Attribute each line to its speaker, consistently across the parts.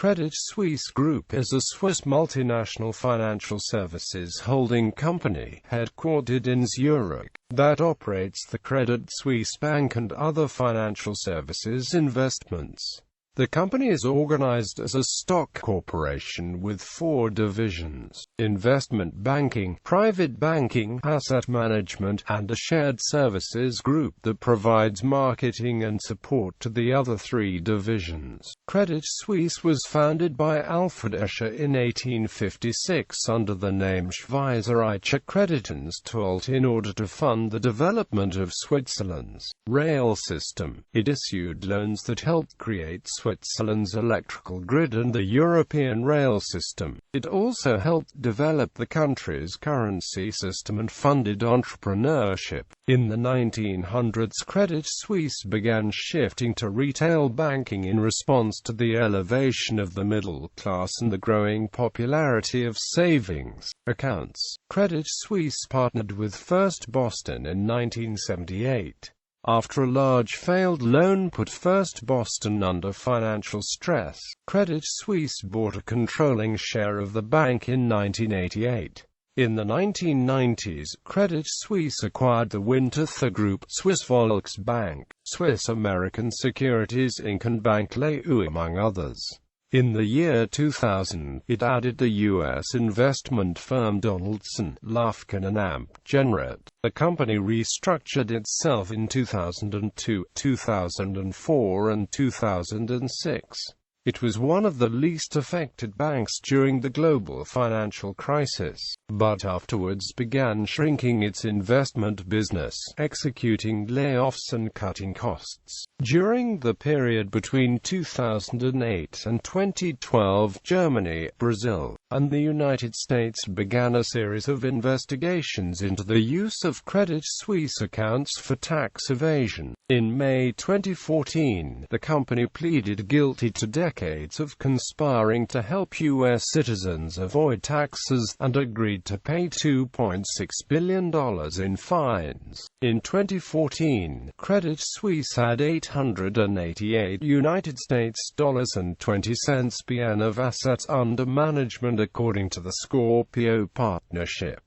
Speaker 1: Credit Suisse Group is a Swiss multinational financial services holding company, headquartered in Zürich, that operates the Credit Suisse Bank and other financial services investments. The company is organized as a stock corporation with 4 divisions: investment banking, private banking, asset management, and a shared services group that provides marketing and support to the other 3 divisions. Credit Suisse was founded by Alfred Escher in 1856 under the name Schweizerische Kreditanstalt in order to fund the development of Switzerland's rail system. It issued loans that helped create Switzerland's electrical grid and the European rail system. It also helped develop the country's currency system and funded entrepreneurship. In the 1900s, Credit Suisse began shifting to retail banking in response to the elevation of the middle class and the growing popularity of savings accounts. Credit Suisse partnered with First Boston in 1978. After a large failed loan put First Boston under financial stress, Credit Suisse bought a controlling share of the bank in 1988. In the 1990s, Credit Suisse acquired the Untitled Group, Swiss Volksbank, Swiss American Securities Inc. and Bank Leu among others. In the year 2000, it added the U.S. investment firm Donaldson, Lufkin and Amp Generate. The company restructured itself in 2002, 2004 and 2006. It was one of the least affected banks during the global financial crisis, but afterwards began shrinking its investment business, executing layoffs and cutting costs. During the period between 2008 and 2012, Germany, Brazil, and the United States began a series of investigations into the use of Credit Suisse accounts for tax evasion. In May 2014, the company pleaded guilty to decades of conspiring to help U.S. citizens avoid taxes, and agreed to pay $2.6 billion in fines. In 2014, Credit Suisse had $888 United States dollars and 20 cents BN of assets under management according to the Scorpio Partnership.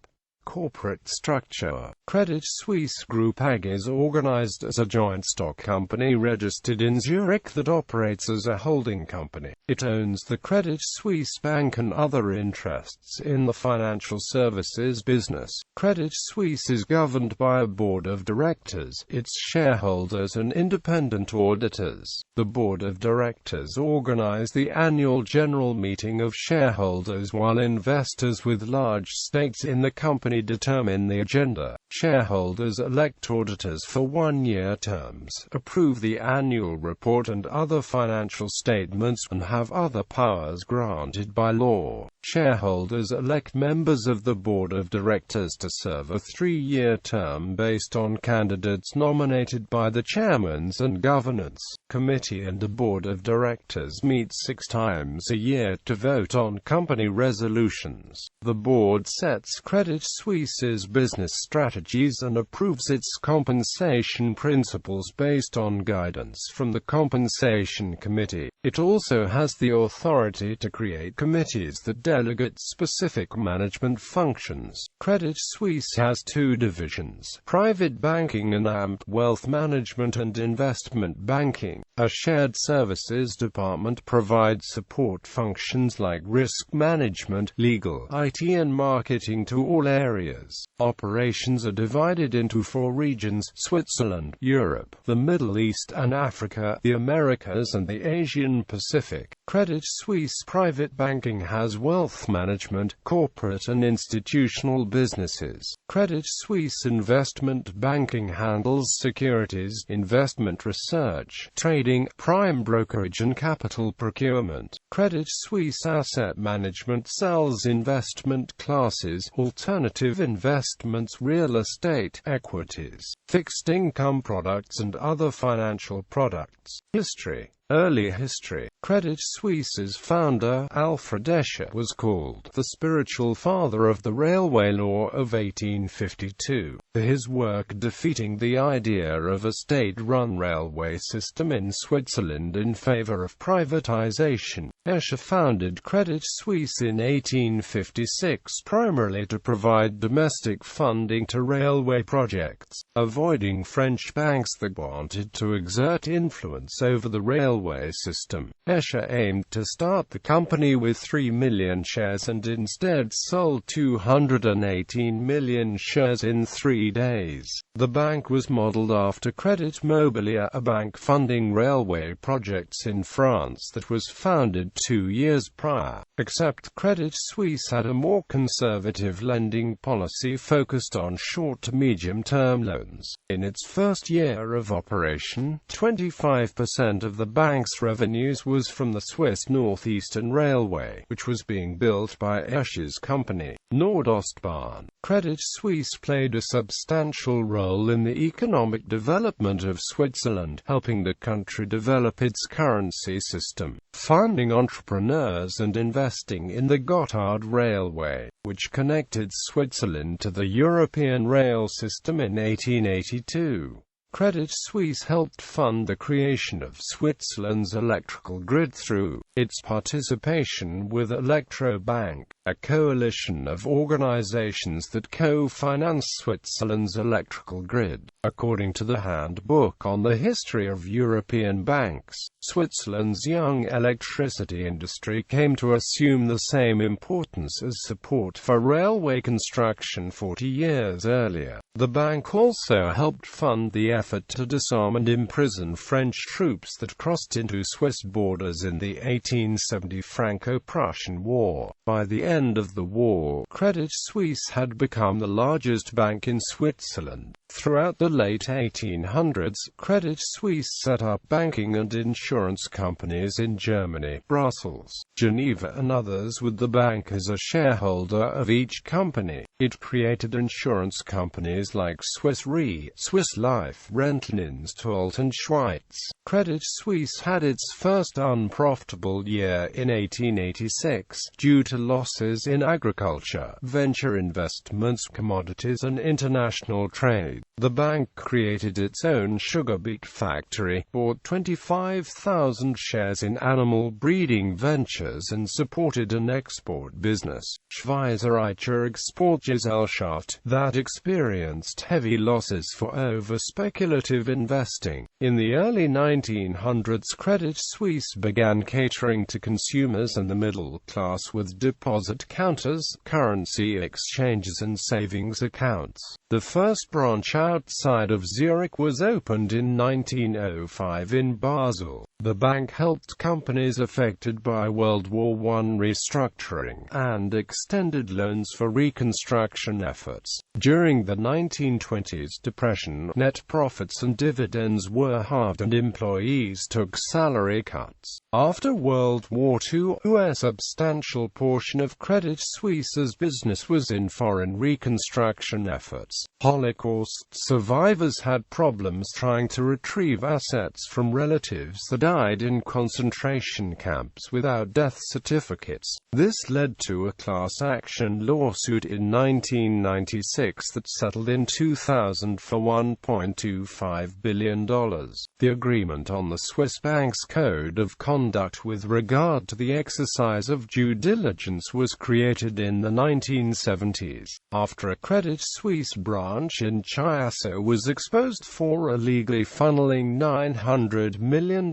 Speaker 1: Corporate structure. Credit Suisse Group AG is organized as a joint stock company registered in Zurich that operates as a holding company. It owns the Credit Suisse Bank and other interests in the financial services business. Credit Suisse is governed by a board of directors, its shareholders and independent auditors. The board of directors organize the annual general meeting of shareholders, while investors with large stakes in the company determine the agenda. Shareholders elect auditors for 1-year terms, approve the annual report and other financial statements, and have other powers granted by law. Shareholders elect members of the board of directors to serve a 3-year term based on candidates nominated by the chairman's and governance committee, and the board of directors meets 6 times a year to vote on company resolutions. The board sets Credit Suisse's business strategies and approves its compensation principles based on guidance from the compensation committee. It also has the authority to create committees that delegate specific management functions. Credit Suisse has 2 divisions: private banking and AMP, wealth management and investment banking. A shared services department provides support functions like risk management, legal, IT and marketing to all areas. Operations are divided into 4 regions: Switzerland, Europe, the Middle East and Africa, the Americas and the Asian Pacific. Credit Suisse Private Banking has wealth management, corporate and institutional businesses. Credit Suisse Investment Banking handles securities, investment research, trading, prime brokerage and capital procurement. Credit Suisse Asset Management sells investment classes, alternative investments, real estate, equities, fixed income products and other financial products. History. Early history. Credit Suisse's founder, Alfred Escher, was called the spiritual father of the railway law of 1852, for his work defeating the idea of a state-run railway system in Switzerland in favor of privatization. Escher founded Credit Suisse in 1856 primarily to provide domestic funding to railway projects, avoiding French banks that wanted to exert influence over the railway system. Escher aimed to start the company with 3 million shares and instead sold 218 million shares in 3 days. The bank was modeled after Credit Mobilier, a bank funding railway projects in France that was founded 2 years prior, except Credit Suisse had a more conservative lending policy focused on short to medium-term loans. In its first year of operation, 25% of the bank's revenues was from the Swiss Northeastern Railway, which was being built by Escher's company, Nordostbahn. Credit Suisse played a substantial role in the economic development of Switzerland, helping the country develop its currency system, funding entrepreneurs and investing in the Gotthard Railway, which connected Switzerland to the European rail system in 1882. Credit Suisse helped fund the creation of Switzerland's electrical grid through its participation with Electrobank, a coalition of organizations that co-finance Switzerland's electrical grid. According to the Handbook on the History of European Banks, Switzerland's young electricity industry came to assume the same importance as support for railway construction 40 years earlier. The bank also helped fund the effort to disarm and imprison French troops that crossed into Swiss borders in the 1870 Franco-Prussian War. By the end of the war, Credit Suisse had become the largest bank in Switzerland. Throughout the late 1800s, Credit Suisse set up banking and insurance companies in Germany, Brussels, Geneva and others, with the bank as a shareholder of each company. It created insurance companies like Swiss Re, Swiss Life, Rentenanstalt and Schweiz. Credit Suisse had its first unprofitable year in 1886, due to losses in agriculture, venture investments, commodities and international trade. The bank created its own sugar beet factory, bought 25,000 shares in animal breeding ventures and supported an export business, Schweizerische Kreditanstalt, that experienced heavy losses for over-speculative investing. In the early 1900s, Credit Suisse began catering to consumers and the middle class with deposit counters, currency exchanges and savings accounts. The first branch outside of Zürich was opened in 1905 in Basel. The bank helped companies affected by World War I restructuring, and extended loans for reconstruction efforts. During the 1920s depression, net profits and dividends were halved and employees took salary cuts. After World War II, a substantial portion of Credit Suisse's business was in foreign reconstruction efforts. Holocaust survivors had problems trying to retrieve assets from relatives that died in concentration camps without death certificates. This led to a class action lawsuit in 1996 that settled in 2000 for $1.25 billion. The agreement on the Swiss bank's code of conduct with regard to the exercise of due diligence was created in the 1970s, after a Credit Suisse branch in Chiasso was exposed for illegally funneling $900 million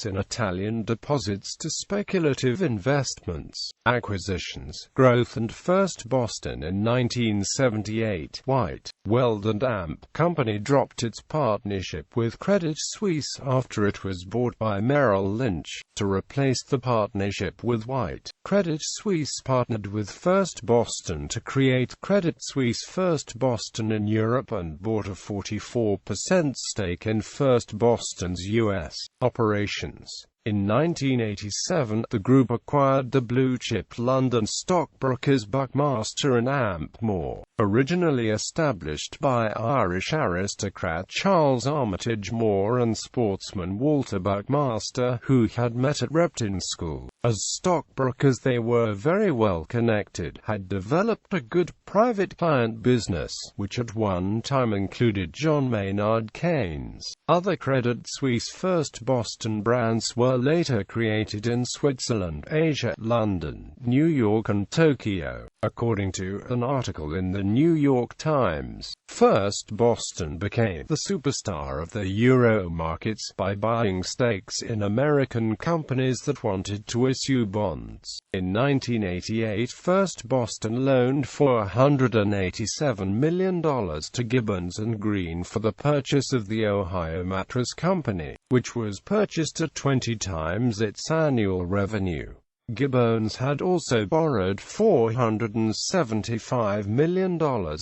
Speaker 1: in Italian deposits to speculative investments, acquisitions, growth and First Boston in 1978. White, Weld and Amp Company dropped its partnership with Credit Suisse after it was bought by Merrill Lynch. To replace the partnership with White, Credit Suisse partnered with First Boston to create Credit Suisse First Boston in Europe and bought a 44% stake in First Boston's U.S. operations. In 1987, the group acquired the blue-chip London stockbrokers Buckmaster and Amp Moore. Originally established by Irish aristocrat Charles Armitage Moore and sportsman Walter Buckmaster, who had met at Repton School. As stockbrokers they were very well connected, had developed a good private client business, which at one time included John Maynard Keynes. Other Credit Suisse First Boston brands were later created in Switzerland, Asia, London, New York and Tokyo. According to an article in the New York Times, First Boston became the superstar of the Euro markets by buying stakes in American companies that wanted to issue bonds. In 1988, First Boston loaned $487 million to Gibbons & Green for the purchase of the Ohio Mattress Company, which was purchased at 20 times its annual revenue. Gibbons had also borrowed $475 million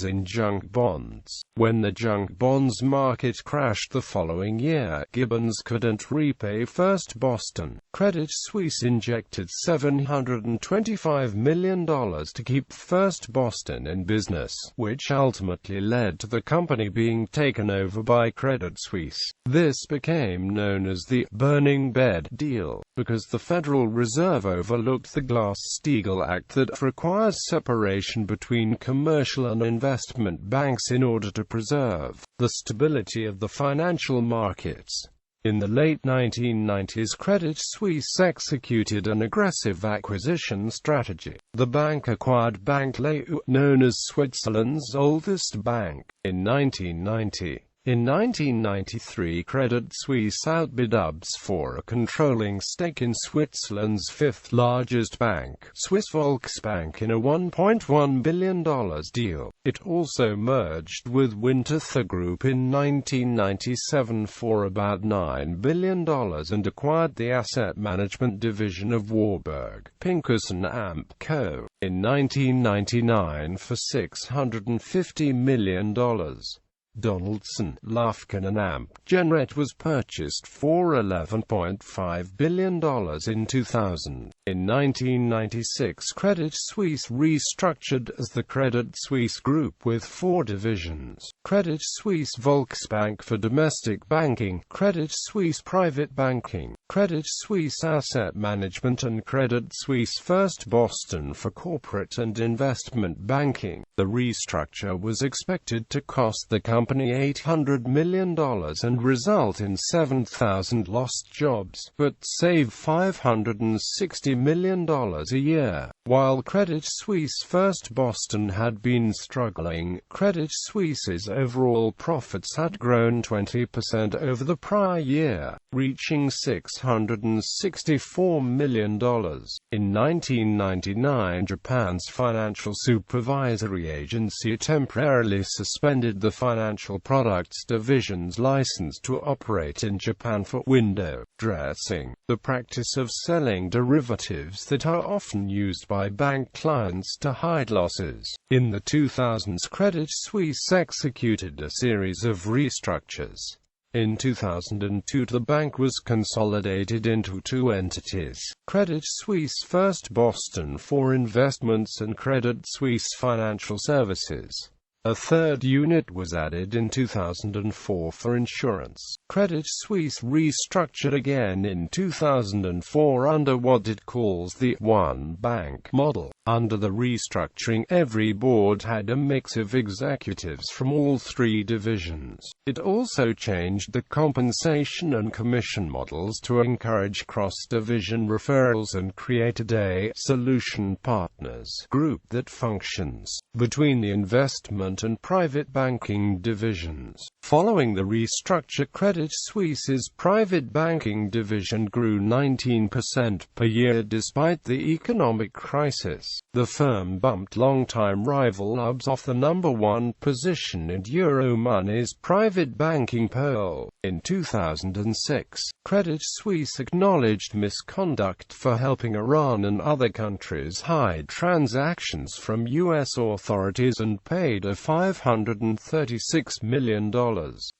Speaker 1: in junk bonds. When the junk bonds market crashed the following year, Gibbons couldn't repay First Boston. Credit Suisse injected $725 million to keep First Boston in business, which ultimately led to the company being taken over by Credit Suisse. This became known as the "burning bed" deal, because the Federal Reserve overlooked the Glass-Steagall Act that requires separation between commercial and investment banks in order to preserve the stability of the financial markets. In the late 1990s, Credit Suisse executed an aggressive acquisition strategy. The bank acquired Bank Leu, known as Switzerland's oldest bank, in 1990. In 1993, Credit Suisse outbid UBS for a controlling stake in Switzerland's fifth-largest bank, Swiss Volksbank, in a $1.1 billion deal. It also merged with Untitled Group in 1997 for about $9 billion and acquired the asset management division of Warburg, Pincus & Amp Co. in 1999 for $650 million. Donaldson, Lufkin & Amp Genret was purchased for $11.5 billion in 2000. In 1996, Credit Suisse restructured as the Credit Suisse Group with 4 divisions: Credit Suisse Volksbank for domestic banking, Credit Suisse Private Banking, Credit Suisse Asset Management and Credit Suisse First Boston for corporate and investment banking. The restructure was expected to cost the company $800 million and result in 7,000 lost jobs, but save $560 million a year. While Credit Suisse First Boston had been struggling, Credit Suisse's overall profits had grown 20% over the prior year, reaching $664 million. In 1999, Japan's Financial Supervisory Agency temporarily suspended the Financial Products Division's license to operate in Japan for window dressing, the practice of selling derivatives that are often used by bank clients to hide losses. In the 2000s, Credit Suisse executed a series of restructures. In 2002, the bank was consolidated into 2 entities: Credit Suisse First Boston for investments and Credit Suisse Financial Services. A third unit was added in 2004 for insurance. Credit Suisse restructured again in 2004 under what it calls the one bank model. Under the restructuring, every board had a mix of executives from all 3 divisions. It also changed the compensation and commission models to encourage cross-division referrals and created a solution partners group that functions between the investment and private banking divisions. Following the restructure, Credit Suisse's private banking division grew 19% per year despite the economic crisis. The firm bumped longtime rival UBS off the #1 position in Euromoney's private banking poll. In 2006, Credit Suisse acknowledged misconduct for helping Iran and other countries hide transactions from U.S. authorities and paid a $536 million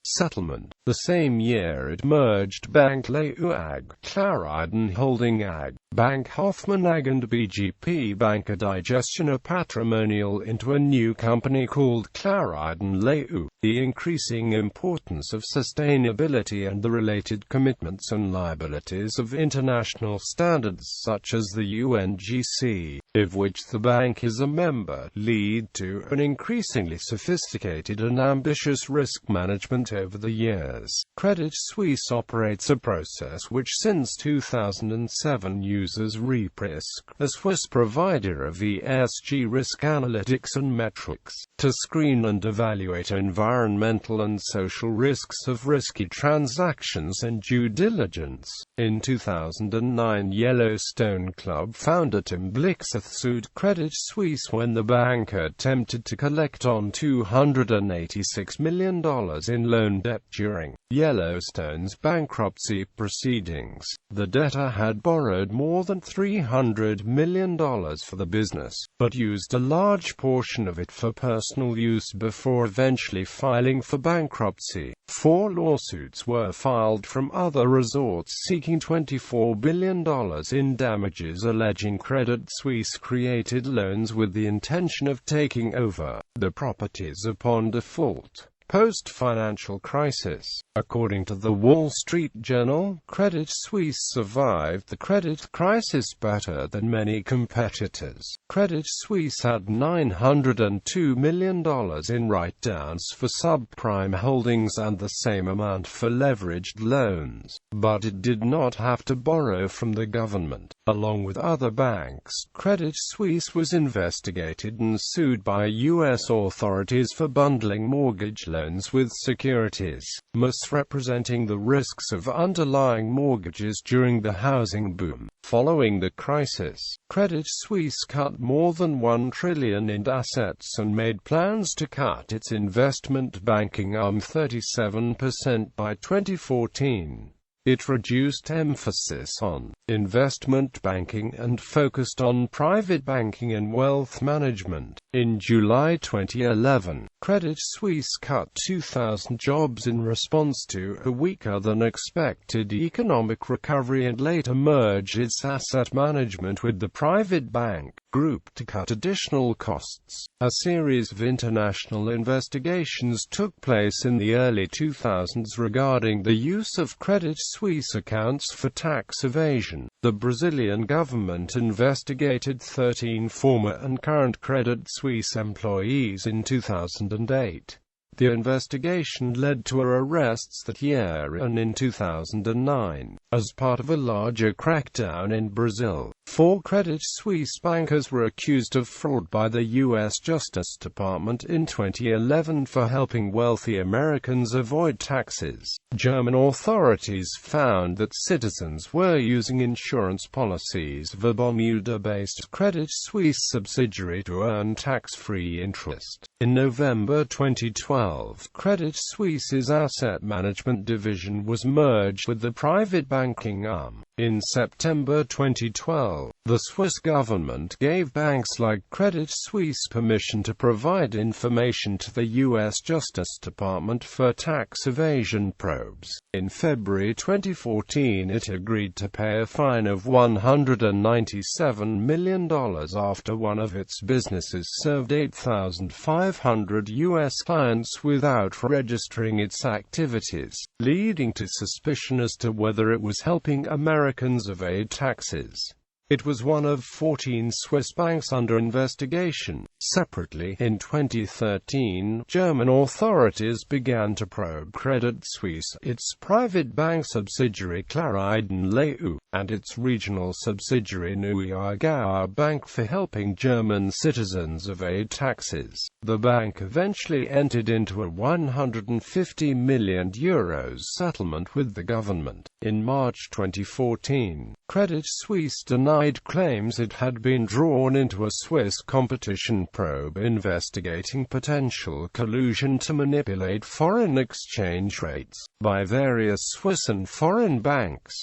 Speaker 1: settlement. The The same year it merged Bank Leu AG, Clariden Holding AG, Bank Hoffmann AG and BGP Banker Digestion Patrimonial into a new company called Clariden Leu. The increasing importance of sustainability and the related commitments and liabilities of international standards such as the UNGC, of which the bank is a member, lead to an increasingly sophisticated and ambitious risk management over the years. Credit Suisse operates a process which since 2007 uses REPRISK, a Swiss provider of ESG risk analytics and metrics, to screen and evaluate environmental and social risks of risky transactions and due diligence. In 2009, Yellowstone Club founder Tim Blixeth sued Credit Suisse when the bank attempted to collect on $286 million in loan debt during Yellowstone's bankruptcy proceedings. The debtor had borrowed more than $300 million for the business, but used a large portion of it for personal use before eventually filing for bankruptcy. 4 lawsuits were filed from other resorts seeking $24 billion in damages, alleging Credit Suisse created loans with the intention of taking over the properties upon default. Post-financial crisis. According to the Wall Street Journal, Credit Suisse survived the credit crisis better than many competitors. Credit Suisse had $902 million in write-downs for subprime holdings and the same amount for leveraged loans, but it did not have to borrow from the government. Along with other banks, Credit Suisse was investigated and sued by U.S. authorities for bundling mortgage loans with securities, misrepresenting the risks of underlying mortgages during the housing boom. Following the crisis, Credit Suisse cut more than $1 trillion in assets and made plans to cut its investment banking arm 37% by 2014. It reduced emphasis on investment banking and focused on private banking and wealth management. In July 2011, Credit Suisse cut 2,000 jobs in response to a weaker-than-expected economic recovery and later merged its asset management with the private bank group to cut additional costs. A series of international investigations took place in the early 2000s regarding the use of Credit Suisse accounts for tax evasion. The Brazilian government investigated 13 former and current Credit Suisse employees in 2008. The investigation led to arrests that year and in 2009. As part of a larger crackdown in Brazil, 4 Credit Suisse bankers were accused of fraud by the U.S. Justice Department in 2011 for helping wealthy Americans avoid taxes. German authorities found that citizens were using insurance policies of a Bermuda-based Credit Suisse subsidiary to earn tax-free interest. In November 2012, Credit Suisse's asset management division was merged with the private banking arm. In September 2012, the Swiss government gave banks like Credit Suisse permission to provide information to the U.S. Justice Department for tax evasion probes. In February 2014, it agreed to pay a fine of $197 million after one of its businesses served 8,500 U.S. clients without registering its activities, leading to suspicion as to whether it was helping Americans evade taxes. It was one of 14 Swiss banks under investigation. Separately, in 2013, German authorities began to probe Credit Suisse, its private bank subsidiary Clariden Leu, and its regional subsidiary Neue Aargauer Bank for helping German citizens evade taxes. The bank eventually entered into a €150 million settlement with the government. In March 2014, Credit Suisse denied claims it had been drawn into a Swiss competition probe investigating potential collusion to manipulate foreign exchange rates by various Swiss and foreign banks.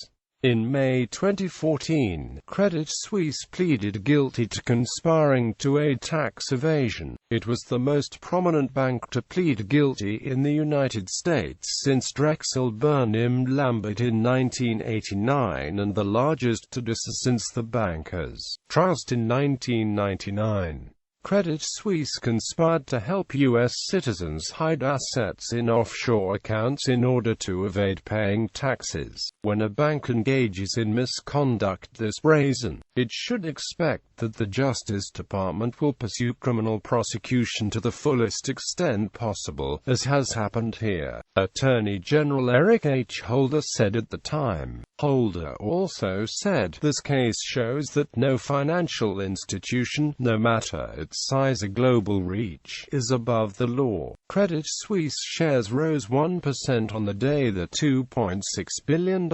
Speaker 1: In May 2014, Credit Suisse pleaded guilty to conspiring to aid tax evasion. It was the most prominent bank to plead guilty in the United States since Drexel Burnham Lambert in 1989 and the largest to do so since the Bankers' Trust in 1999. Credit Suisse conspired to help U.S. citizens hide assets in offshore accounts in order to evade paying taxes. When a bank engages in misconduct this brazen, it should expect that the Justice Department will pursue criminal prosecution to the fullest extent possible, as has happened here, Attorney General Eric H. Holder said at the time. Holder also said, "This case shows that no financial institution, no matter its size or global reach, is above the law." Credit Suisse shares rose 1% on the day the $2.6 billion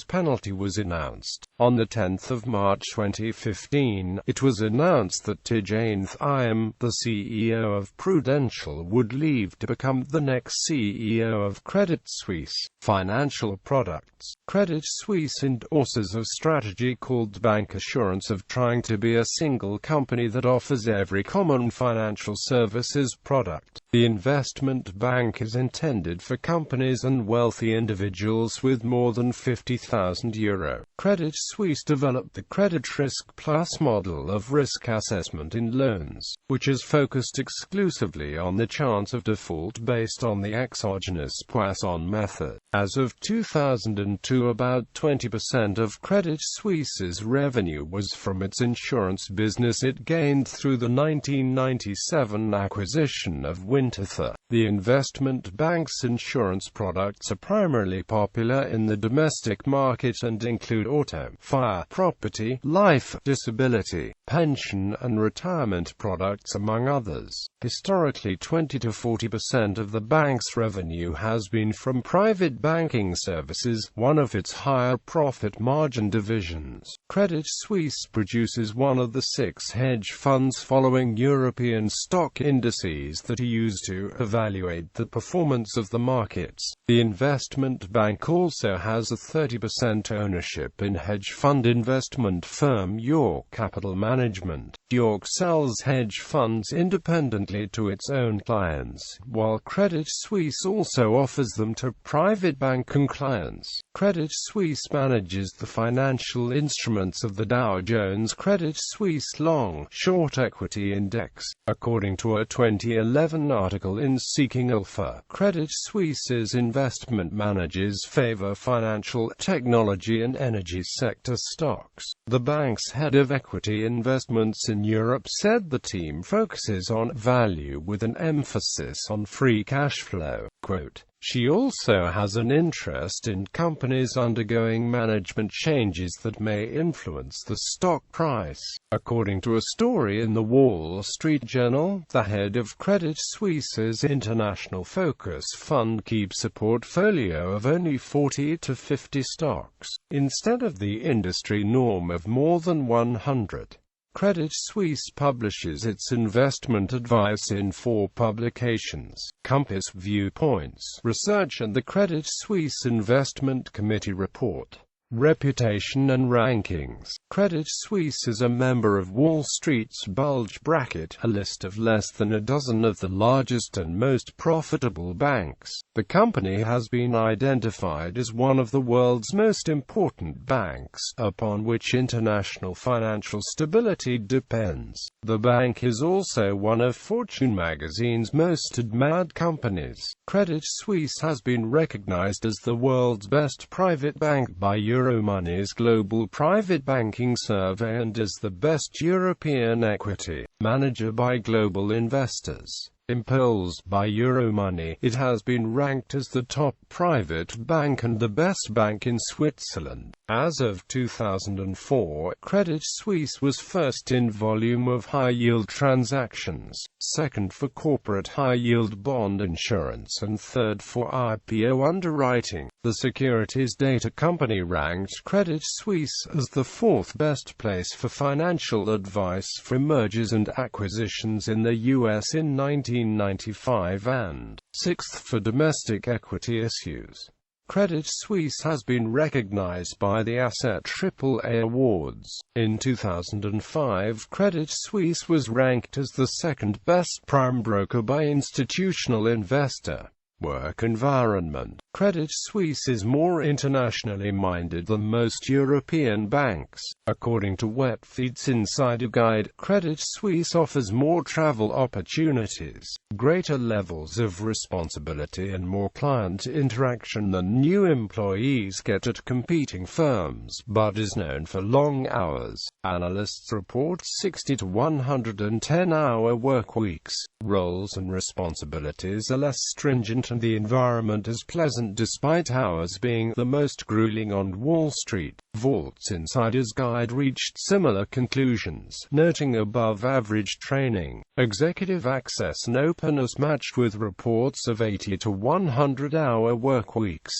Speaker 1: penalty was announced. On the 10th of March 2015, it was announced that Tidjane Thiam, the CEO of Prudential, would leave to become the next CEO of Credit Suisse Financial Products. Credit Suisse endorses a strategy called bank assurance of trying to be a single company that offers every common financial services product. The investment bank is intended for companies and wealthy individuals with more than €50,000. Credit Suisse developed the Credit Risk Plus model of risk assessment in loans, which is focused exclusively on the chance of default based on the exogenous Poisson method. As of 2002, about 20% of Credit Suisse's revenue was from its insurance business it gained through the 1997 acquisition of Winterthur. The investment bank's insurance products are primarily popular in the domestic market and include auto, fire, property, life, disability, pension and retirement products among others. Historically, 20 to 40% of the bank's revenue has been from private banking services, one of its higher profit margin divisions. Credit Suisse produces one of the 6 hedge funds following European stock indices that are used to evaluate the performance of the markets. The investment bank also has a 30% ownership in hedge fund investment firm York Capital Management. York sells hedge funds independently to its own clients, while Credit Suisse also offers them to private banking clients. Credit Suisse manages the financial instruments of the Dow Jones Credit Suisse Long-Short Equity Index. According to a 2011 article in Seeking Alpha, Credit Suisse's investment managers favor financial, technology and energy sector stocks. The bank's head of equity investments in Europe said the team focuses on value with an emphasis on free cash flow. Quote, "She also has an interest in companies undergoing management changes that may influence the stock price." According to a story in the Wall Street Journal, the head of Credit Suisse's International Focus Fund keeps a portfolio of only 40 to 50 stocks, instead of the industry norm of more than 100. Credit Suisse publishes its investment advice in 4 publications: Compass, Viewpoints, Research and the Credit Suisse Investment Committee Report. Reputation and rankings. Credit Suisse is a member of Wall Street's Bulge Bracket, a list of less than a dozen of the largest and most profitable banks. The company has been identified as one of the world's most important banks, upon which international financial stability depends. The bank is also one of Fortune magazine's most admired companies. Credit Suisse has been recognized as the world's best private bank by Euromoney's Global Private Banking Survey and as the best European equity manager by Global Investors. In polls by Euromoney, it has been ranked as the top private bank and the best bank in Switzerland. As of 2004, Credit Suisse was first in volume of high-yield transactions, second for corporate high-yield bond insurance and third for IPO underwriting. The securities data company ranked Credit Suisse as the 4th best place for financial advice for mergers and acquisitions in the U.S. in 1995 and 6th for domestic equity issues. Credit Suisse has been recognized by the Asset AAA Awards. In 2005, Credit Suisse was ranked as the second best prime broker by Institutional Investor. Work environment. Credit Suisse is more internationally minded than most European banks. According to Webfeed's Insider Guide, Credit Suisse offers more travel opportunities, greater levels of responsibility and more client interaction than new employees get at competing firms, but is known for long hours. Analysts report 60 to 110-hour work weeks. Roles and responsibilities are less stringent and the environment is pleasant despite hours being the most grueling on Wall Street. Vault's Insider's Guide reached similar conclusions, noting above-average training, executive access and openness matched with reports of 80 to 100-hour work weeks.